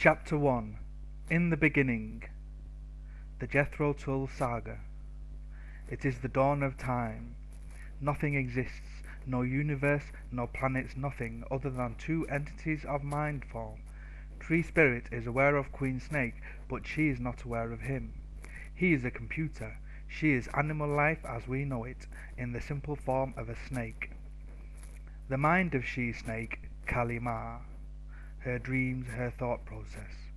Chapter 1. In the Beginning. The Jethro Tull Saga. It is the dawn of time. Nothing exists, no universe, no planets, nothing other than two entities of mind form. Tree Spirit is aware of Queen Snake, but she is not aware of him. He is a computer. She is animal life as we know it, in the simple form of a snake. The mind of She-Snake, Kalima. Her dreams, her thought process.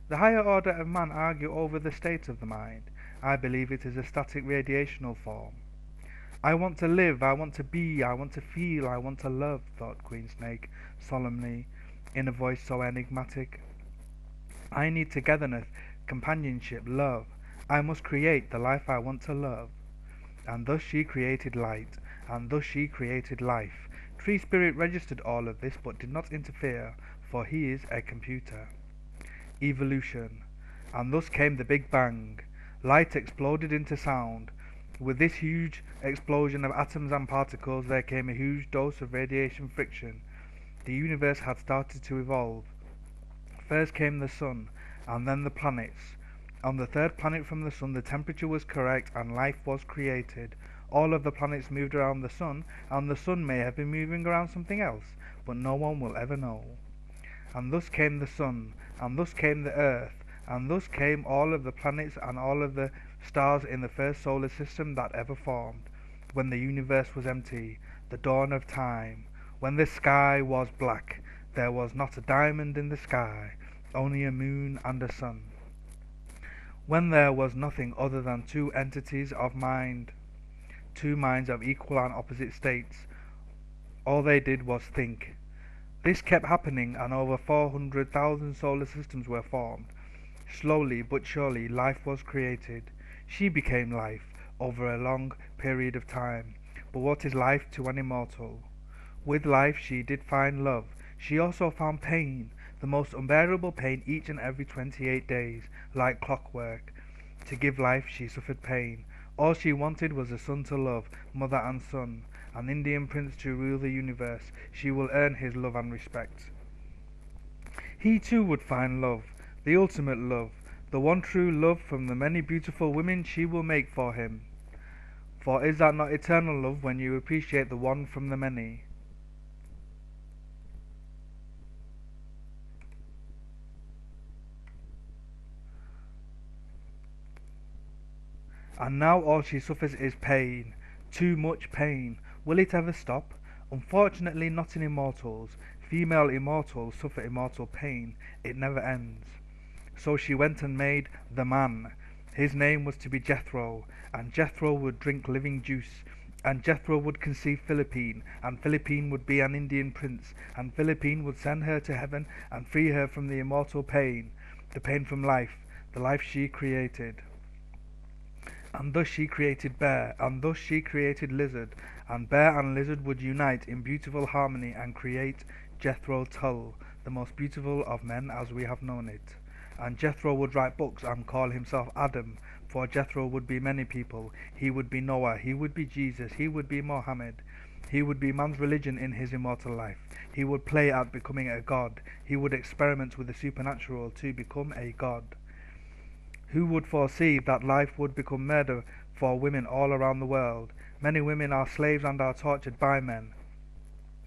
The higher order of man argue over the state of the mind. I believe it is a static radiational form. I want to live, I want to be, I want to feel, I want to love, thought Queen Snake solemnly, in a voice so enigmatic. I need togetherness, companionship, love. I must create the life I want to love. And thus she created light, and thus she created life. Tree Spirit registered all of this but did not interfere, for he is a computer. Evolution. And thus came the Big Bang. Light exploded into sound. With this huge explosion of atoms and particles there came a huge dose of radiation friction. The universe had started to evolve. First came the sun, and then the planets. On the third planet from the sun the temperature was correct and life was created. All of the planets moved around the sun, and the sun may have been moving around something else, but no one will ever know. And thus came the sun, and thus came the earth, and thus came all of the planets and all of the stars in the first solar system that ever formed, when the universe was empty, the dawn of time, when the sky was black, there was not a diamond in the sky, only a moon and a sun. When there was nothing other than two entities of mind, two minds of equal and opposite states, all they did was think. This kept happening, and over 400,000 solar systems were formed. Slowly but surely life was created. She became life over a long period of time. But what is life to an immortal? With life she did find love. She also found pain, the most unbearable pain each and every 28 days, like clockwork. To give life she suffered pain. All she wanted was a son to love, mother and son, an Indian prince to rule the universe. She will earn his love and respect. He too would find love, the ultimate love, the one true love from the many beautiful women she will make for him. For is that not eternal love when you appreciate the one from the many? And now all she suffers is pain, too much pain. Will it ever stop? Unfortunately not in immortals. Female immortals suffer immortal pain. It never ends. So she went and made the man. His name was to be Jethro, and Jethro would drink living juice, and Jethro would conceive Philippine, and Philippine would be an Indian prince, and Philippine would send her to heaven and free her from the immortal pain, the pain from life, the life she created. And thus she created Bear, and thus she created Lizard, and Bear and Lizard would unite in beautiful harmony and create Jethro Tull, the most beautiful of men as we have known it. And Jethro would write books and call himself Adam, for Jethro would be many people. He would be Noah, he would be Jesus, he would be Mohammed. He would be man's religion in his immortal life. He would play at becoming a god. He would experiment with the supernatural to become a god. Who would foresee that life would become murder for women all around the world? Many women are slaves and are tortured by men.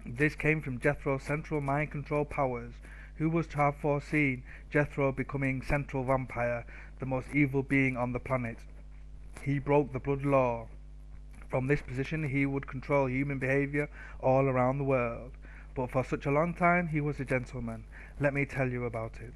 This came from Jethro's central mind control powers. Who was to have foreseen Jethro becoming central vampire, the most evil being on the planet? He broke the blood law. From this position he would control human behavior all around the world. But for such a long time he was a gentleman. Let me tell you about it.